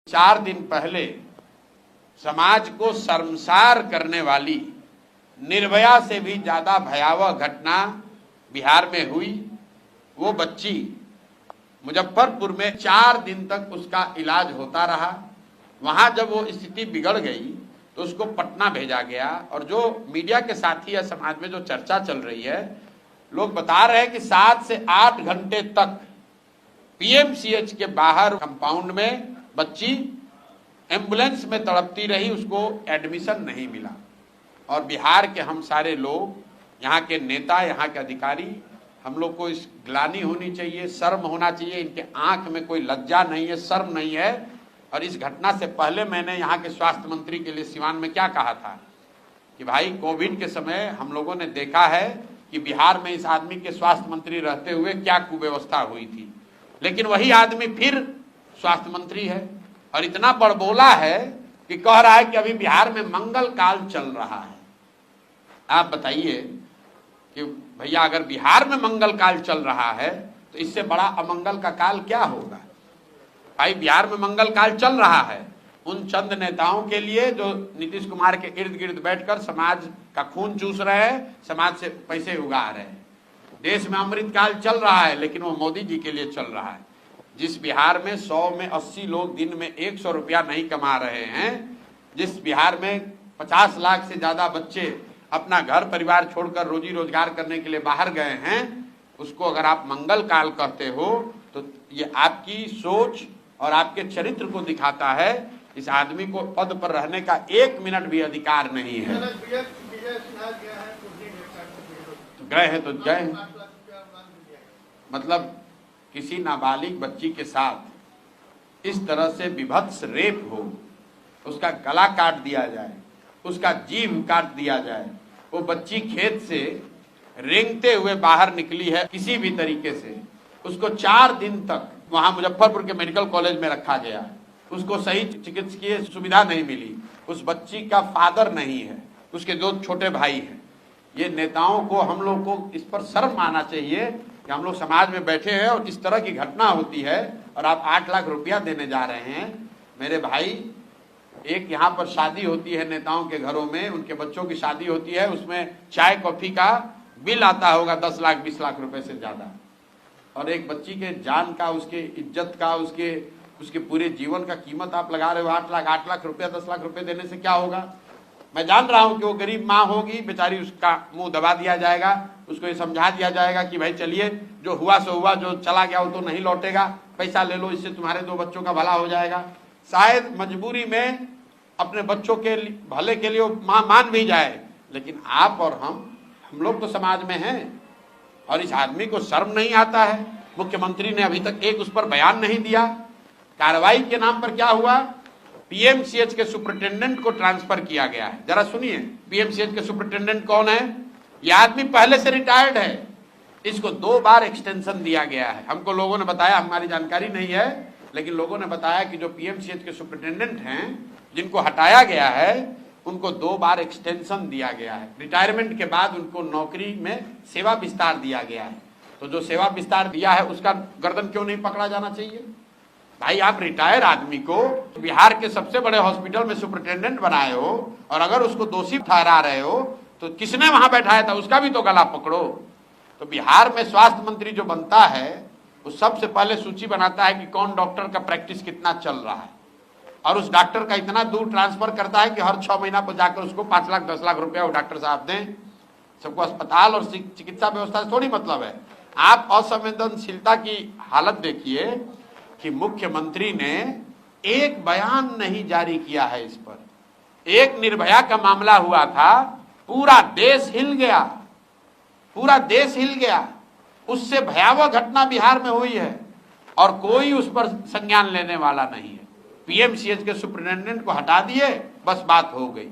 4 दिन पहले समाज को शर्मसार करने वाली निर्भया से भी ज्यादा भयावह घटना बिहार में हुई। वो बच्ची मुजफ्फरपुर में 4 दिन तक उसका इलाज होता रहा। वहां जब वो स्थिति बिगड़ गई तो उसको पटना भेजा गया। और जो मीडिया के साथी या समाज में जो चर्चा चल रही है, लोग बता रहे हैं कि 7 से 8 घंटे तक पीएमसीएच के बाहर कंपाउंड में बच्ची एम्बुलेंस में तड़पती रही, उसको एडमिशन नहीं मिला। और बिहार के हम सारे लोग, यहाँ के नेता, यहाँ के अधिकारी, हम लोग को इस ग्लानि होनी चाहिए, शर्म होना चाहिए। इनके आंख में कोई लज्जा नहीं है, शर्म नहीं है। और इस घटना से पहले मैंने यहाँ के स्वास्थ्य मंत्री के लिए सिवान में क्या कहा था कि भाई कोविड के समय हम लोगों ने देखा है कि बिहार में इस आदमी के स्वास्थ्य मंत्री रहते हुए क्या कुव्यवस्था हुई थी, लेकिन वही आदमी फिर स्वास्थ्य मंत्री है और इतना बड़बोला है कि कह रहा है कि अभी बिहार में मंगल काल चल रहा है। आप बताइए कि भैया अगर बिहार में मंगल काल चल रहा है तो इससे बड़ा अमंगल का काल क्या होगा। भाई बिहार में मंगल काल चल रहा है उन चंद नेताओं के लिए जो नीतीश कुमार के इर्द गिर्द बैठकर समाज का खून चूस रहे हैं, समाज से पैसे उगा रहे हैं। देश में अमृत काल चल रहा है लेकिन वो मोदी जी के लिए चल रहा है। जिस बिहार में 100 में 80 लोग दिन में 100 रुपया नहीं कमा रहे हैं, जिस बिहार में 50 लाख से ज्यादा बच्चे अपना घर परिवार छोड़कर रोजी रोजगार करने के लिए बाहर गए हैं, उसको अगर आप मंगल काल कहते हो तो ये आपकी सोच और आपके चरित्र को दिखाता है। इस आदमी को पद पर रहने का 1 मिनट भी अधिकार नहीं है। तो गए हैं तो गए, मतलब किसी नाबालिग बच्ची के साथ इस तरह से विभत्स रेप हो, उसका गला काट दिया जाए, उसका जीभ काट दिया जाए। वो बच्ची खेत से रेंगते हुए बाहर निकली है किसी भी तरीके से, उसको 4 दिन तक वहां मुजफ्फरपुर के मेडिकल कॉलेज में रखा गया, उसको सही चिकित्सकीय सुविधा नहीं मिली। उस बच्ची का फादर नहीं है, उसके 2 छोटे भाई हैं। ये नेताओं को, हम लोग को इस पर शर्म आना चाहिए कि हम लोग समाज में बैठे हैं और इस तरह की घटना होती है और आप 8 लाख रुपया देने जा रहे हैं। मेरे भाई, एक यहाँ पर शादी होती है नेताओं के घरों में, उनके बच्चों की शादी होती है, उसमें चाय कॉफी का बिल आता होगा 10 लाख 20 लाख रुपए से ज्यादा। और एक बच्ची के जान का, उसके इज्जत का, उसके पूरे जीवन का कीमत आप लगा रहे हो 8 लाख रुपया 10 लाख रुपए देने से क्या होगा। मैं जान रहा हूं कि वो गरीब माँ होगी बेचारी, उसका मुंह दबा दिया जाएगा, उसको ये समझा दिया जाएगा कि भाई चलिए जो हुआ सो हुआ, जो चला गया वो तो नहीं लौटेगा, पैसा ले लो, इससे तुम्हारे 2 बच्चों का भला हो जाएगा। शायद मजबूरी में अपने बच्चों के भले के लिए वो माँ मान भी जाए, लेकिन आप और हम लोग तो समाज में हैं। और इस आदमी को शर्म नहीं आता है। मुख्यमंत्री ने अभी तक एक उस पर बयान नहीं दिया। कार्रवाई के नाम पर क्या हुआ, पीएमसीएच के सुपरिटेंडेंट को ट्रांसफर किया गया है। जरा सुनिए, पीएमसीएच के सुपरिटेंडेंट कौन है। यह आदमी पहले से रिटायर्ड है, इसको 2 बार एक्सटेंशन दिया गया है। हमको लोगों ने बताया, हमारी जानकारी नहीं है, लेकिन लोगों ने बताया कि जो पीएमसीएच के सुपरिटेंडेंट हैं जिनको हटाया गया है, उनको 2 बार एक्सटेंशन दिया गया है। रिटायरमेंट के बाद उनको नौकरी में सेवा विस्तार दिया गया है। तो जो सेवा विस्तार दिया है उसका गर्दन क्यों नहीं पकड़ा जाना चाहिए। भाई आप रिटायर आदमी को बिहार के सबसे बड़े हॉस्पिटल में सुपरिटेंडेंट बनाए हो और अगर उसको दोषी ठहरा रहे हो तो किसने वहां बैठाया था, उसका भी तो गला पकड़ो। तो बिहार में स्वास्थ्य मंत्री जो बनता है वो सबसे पहले सूची बनाता है कि कौन डॉक्टर का प्रैक्टिस कितना चल रहा है, और उस डॉक्टर का इतना दूर ट्रांसफर करता है कि हर 6 महीना पर जाकर उसको 5 लाख 10 लाख रुपया वो डॉक्टर साहब दें। सबको अस्पताल और चिकित्सा व्यवस्था से थोड़ी मतलब है। आप असंवेदनशीलता की हालत देखिए कि मुख्यमंत्री ने एक बयान नहीं जारी किया है इस पर। एक निर्भया का मामला हुआ था, पूरा देश हिल गया, पूरा देश हिल गया। उससे भयावह घटना बिहार में हुई है और कोई उस पर संज्ञान लेने वाला नहीं है। पीएमसीएच के सुपरिटेंडेंट को हटा दिए, बस बात हो गई।